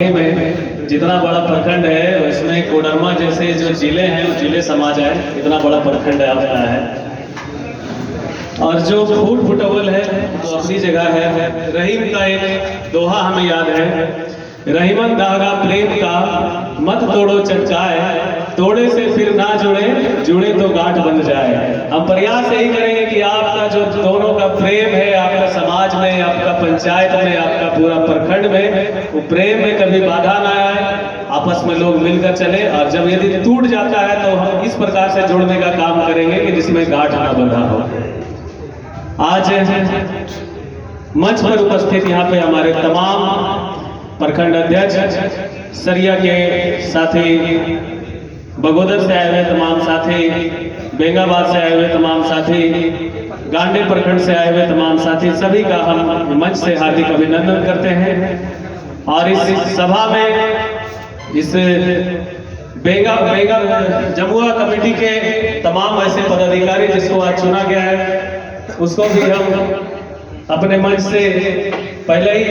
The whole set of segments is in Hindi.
में जितना बड़ा प्रखंड है उसमें कोडरमा जैसे जो जिले हैं वो जिले समाज है, इतना बड़ा प्रखंड आपका है। और जो फूट फुटबल है वो अपनी जगह है। रहीम का एक दोहा हमें याद है, रहीमन धागा प्रेम का मत तोड़ो चटकाए, तोड़े से फिर ना जुड़े, जुड़े तो गांठ बन जाए। हम प्रयास यही करेंगे कि आपका जो दोनों का प्रेम है, आपका समाज में, आपका पंचायत में, आपका पूरा प्रखंड में, वो प्रेम में कभी बाधा ना आए, आपस में लोग मिलकर चले। और जब यदि टूट जाता है तो हम इस प्रकार से जोड़ने का काम करेंगे कि जिसमें गांठ ना बंधा हो। आज मंच पर उपस्थित यहाँ पे हमारे तमाम प्रखंड अध्यक्ष, सरिया के साथी, बगोदर से आए हुए तमाम साथी, बेंगाबाद से आए हुए तमाम साथी, गांडे प्रखंड से आए हुए तमाम साथी, सभी का हम मंच से हार्दिक अभिनंदन करते हैं। और इस सभा में इस बेंगा जमुआ कमेटी के तमाम ऐसे पदाधिकारी जिसको आज चुना गया है, उसको भी हम अपने मंच से पहले ही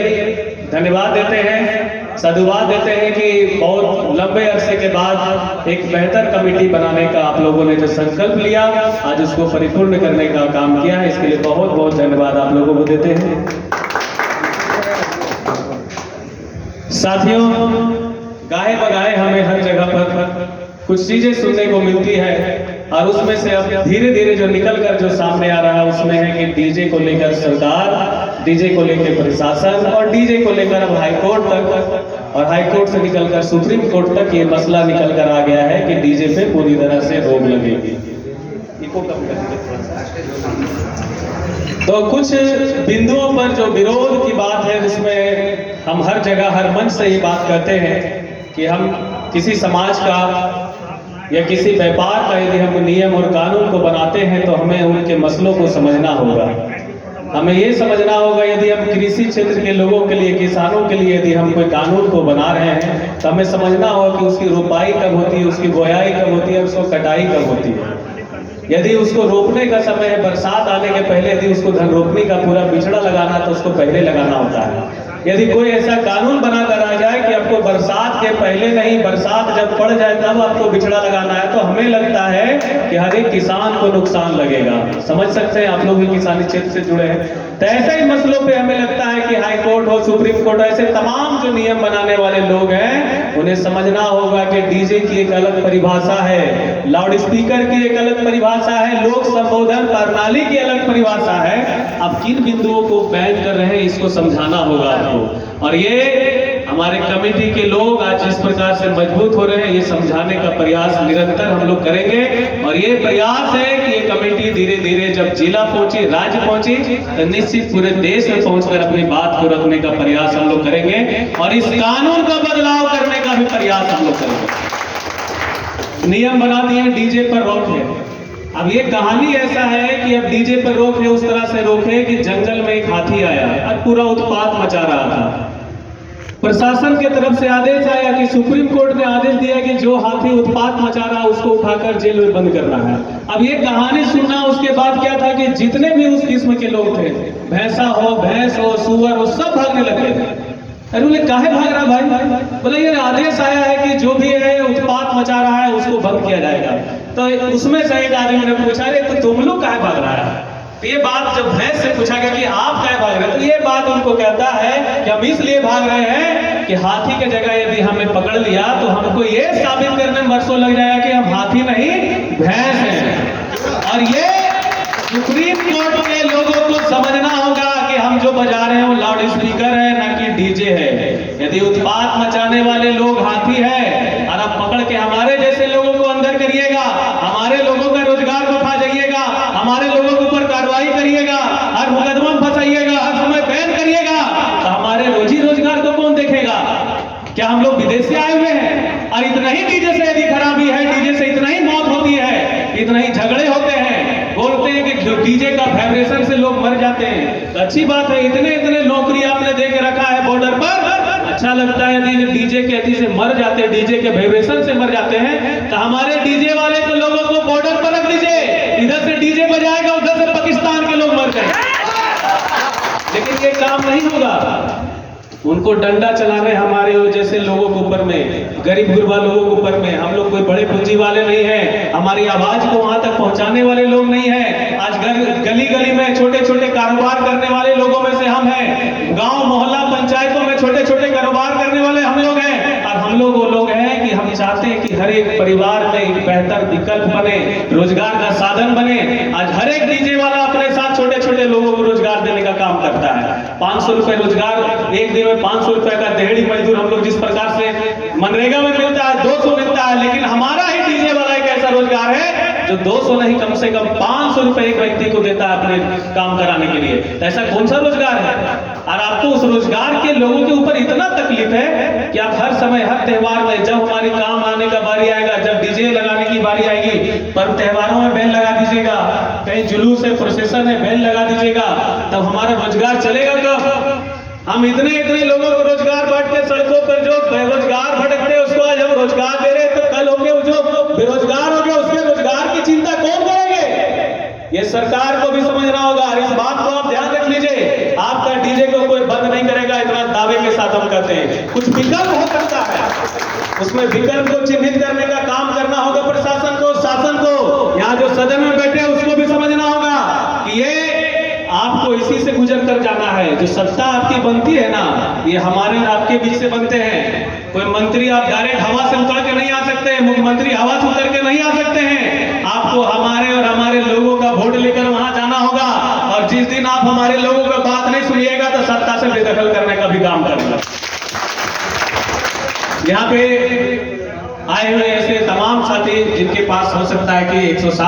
धन्यवाद देते हैं, साधुवाद देते हैं कि बहुत लंबे अरसे के बाद एक बेहतर कमेटी बनाने का आप लोगों ने जो संकल्प लिया, आज उसको परिपूर्ण करने का काम किया है। इसके लिए बहुत बहुत धन्यवाद आप लोगों को देते हैं। साथियों, गाहे बगाहे हमें हर जगह पर कुछ चीजें सुनने को मिलती है, और उसमें से अब धीरे धीरे जो निकल कर जो सामने आ रहा है उसमें है कि डीजे को लेकर सरकार, डीजे को लेकर प्रशासन, और डीजे को लेकर अब हाईकोर्ट तक, और हाईकोर्ट से निकलकर सुप्रीम कोर्ट तक ये मसला निकल कर आ गया है कि डीजे पे पूरी तरह से रोक लगेगी। तो कुछ बिंदुओं पर जो विरोध की बात है उसमें हम हर जगह हर मंच से ये बात कहते हैं कि हम किसी समाज का या किसी व्यापार का यदि हम नियम और कानून को बनाते हैं तो हमें उनके मसलों को समझना होगा। हमें ये समझना होगा, यदि हम कृषि क्षेत्र के लोगों के लिए, किसानों के लिए यदि हम कोई कानून को बना रहे हैं तो हमें समझना होगा कि उसकी रोपाई कब होती है, उसकी बोआई कब होती है, उसको कटाई कब होती है। यदि उसको रोपने का समय है, बरसात आने के पहले यदि उसको धन रोपनी का पूरा बिछड़ा लगाना तो उसको पहले लगाना होता है। यदि कोई ऐसा कानून बनाकर आ जाए कि आपको बरसात के पहले नहीं, बरसात जब पड़ जाए तब आपको बिछड़ा लगाना है, तो हमें लगता है कि हर एक किसान को नुकसान लगेगा। समझ सकते हैं, आप लोग भी किसानी क्षेत्र से जुड़े हैं। तो ऐसे ही मसलों पे हमें लगता है कि हाई कोर्ट हो, सुप्रीम कोर्ट, ऐसे तमाम जो नियम बनाने वाले लोग हैं उन्हें समझना होगा कि डीजे की एक अलग परिभाषा है, लाउड स्पीकर की एक अलग परिभाषा है, लोक संबोधन प्रणाली की अलग परिभाषा है। अब किन बिंदुओं को बैन कर रहे हैं इसको समझाना होगा आपको। और ये हमारे कमेटी के लोग आज जिस प्रकार से मजबूत हो रहे हैं, ये समझाने का प्रयास निरंतर हम लोग करेंगे। और ये प्रयास है कि ये कमेटी धीरे धीरे जब जिला पहुंची, राज्य पहुंची, तो निश्चित पूरे देश में पहुंचकर अपनी बात को रखने का प्रयास हम लोग करेंगे। और इस कानून का बदलाव करने का भी प्रयास हम लोग करेंगे। नियम बना दिए, डीजे पर रोक है। अब ये कहानी ऐसा है कि अब डीजे पर रोक है, उस तरह से रोक है कि जंगल में एक हाथी आया और पूरा उत्पात मचा रहा था। प्रशासन की तरफ से आदेश आया कि सुप्रीम कोर्ट ने आदेश दिया कि जो हाथी उत्पात मचा रहा उसको उठाकर जेल में बंद करना है। अब ये कहानी सुनना, उसके बाद क्या था कि जितने भी उस किस्म के लोग थे, भैंसा हो, भैंस हो, सुअर हो, सब भागने लगे थे। अरे बोले काहे भाग रहा भाई? बोले ये आदेश आया है कि जो भी है उत्पात मचा रहा है उसको बंद किया जाएगा। तो उसमें से एक आदमी ने पूछा, अरे तो तुम लोग काहे भाग रहा है? तो ये बात जब भैंस से पूछा गया कि आप काहे भाग रहे हैं, तो ये बात उनको कहता है कि हम इसलिए भाग रहे हैं कि हाथी की जगह यदि हमें पकड़ लिया तो हमको ये साबित करने में वर्षों लग जाएगा कि हम हाथी नहीं भैंस हैं। और ये सुप्रीम कोर्ट के लोगों को समझना होगा कि हम जो बजा रहे हैं वो लाउड स्पीकर है, ना कि डीजे है। यदि उत्पात मचाने वाले लोग हाथी है और आप पकड़ के हमारे जैसे लोगों को अंदर करिएगा, हमारे लोगों का रोजगार को खा जाइएगा, हमारे लोगों के ऊपर कार्रवाई करिएगा, हर मुकदमा फंसाइएगा, हर समय बैन करिएगा, तो हमारे रोजी रोजगार को कौन देखेगा? क्या हम लोग विदेश से आए हुए हैं? और इतना ही डीजे से यदि खराबी है, डीजे से इतना ही मौत होती है, इतना ही झगड़े होते हैं, बोलते हैं कि जो डीजे का वाइब्रेशन से लोग मर जाते हैं, तो अच्छी बात है। इतने इतने नौकरी आपने दे के रखा है बॉर्डर पर, अच्छा लगता है यदि डीजे के अति से मर जाते हैं, डीजे के वाइब्रेशन से मर जाते हैं, तो हमारे डीजे वाले को लोगों को बॉर्डर पर रख दीजिए, इधर से डीजे बजाएगा, उधर से पाकिस्तान के लोग मर जाएंगे। लेकिन ये काम नहीं होगा। उनको डंडा चलाने हमारे जैसे लोगों के ऊपर में, गरीब गुरबा लोगों के ऊपर में। हम लोग कोई बड़े पूंजी वाले नहीं हैं, हमारी आवाज को वहां तक पहुंचाने वाले लोग नहीं हैं। आज गली गली में छोटे छोटे कारोबार करने वाले लोगों में से हम हैं। गांव मोहल्ला पंचायतों में छोटे छोटे कारोबार करने वाले हम लोग हैं। और हम लोग वो लोग हैं कि हम चाहते हैं कि हर एक परिवार में एक बेहतर विकल्प बने, रोजगार का साधन बने। आज हर एक डीजे वाला अपने साथ छोटे छोटे लोगों को रोजगार देने का काम करता है। 500 रुपए रोजगार, एक दिन में 500 रुपए का दिहाड़ी मजदूर हम लोग जिस प्रकार से मनरेगा में मिलता है 200 मिलता है, लेकिन हमारा ही डीजे वाला एक ऐसा रोजगार है जो 200 नहीं कम से कम 500 रुपए एक व्यक्ति को देता है अपने काम कराने के लिए। तो ऐसा कौन सा रोजगार है? और आपको उस रोजगार के लोगों के ऊपर इतना तकलीफ है कि आप हर समय हर त्योहार में, जब हमारी काम आने का बारी आएगा, जब डीजे लगाने की बारी आएगी, पर्व त्योहारों में बैल लगा दीजिएगा, कहीं जुलूस है प्रोसेशन है बैल लगा दीजिएगा, तब हमारा रोजगार चलेगा कब? हम इतने इतने लोगों को रोजगार बांट के सड़कों पर जो बेरोजगार भटकते हैं उसको आज हम रोजगार दे रहे हैं, तो कल होंगे जो बेरोजगार हो गए उसके रोजगार की चिंता कौन करेंगे? ये सरकार को भी समझना होगा। इस बात को आप ध्यान रख लीजिए। आपका डीजे को कोई बंद नहीं करेगा, इतना दावे के साथ हम कहते हैं। कुछ विकल्प हो सकता है, उसमें विकल्प को चिन्हित करने का काम करना होगा प्रशासन को, शासन को। यहाँ जो सदन में बैठे हैं उसको भी समझना होगा कि ये आपको इसी से गुजर कर जाना है। जो सत्ता आपकी बनती है ना, ये हमारे और आपके बीच से बनते हैं। कोई मंत्री आप डायरेक्ट हवा से उतर के नहीं आ सकते हैं, मुख्यमंत्री हवा से उतर के नहीं आ सकते हैं। आपको हमारे और हमारे लोगों का वोट लेकर वहां जाना होगा, और जिस दिन आप हमारे लोगों का बात नहीं सुनिएगा तो सत्ता से बेदखल करने का भी काम करेंगे। यहाँ पे आए हुए ऐसे तमाम साथी जिनके पास हो सकता है कि 107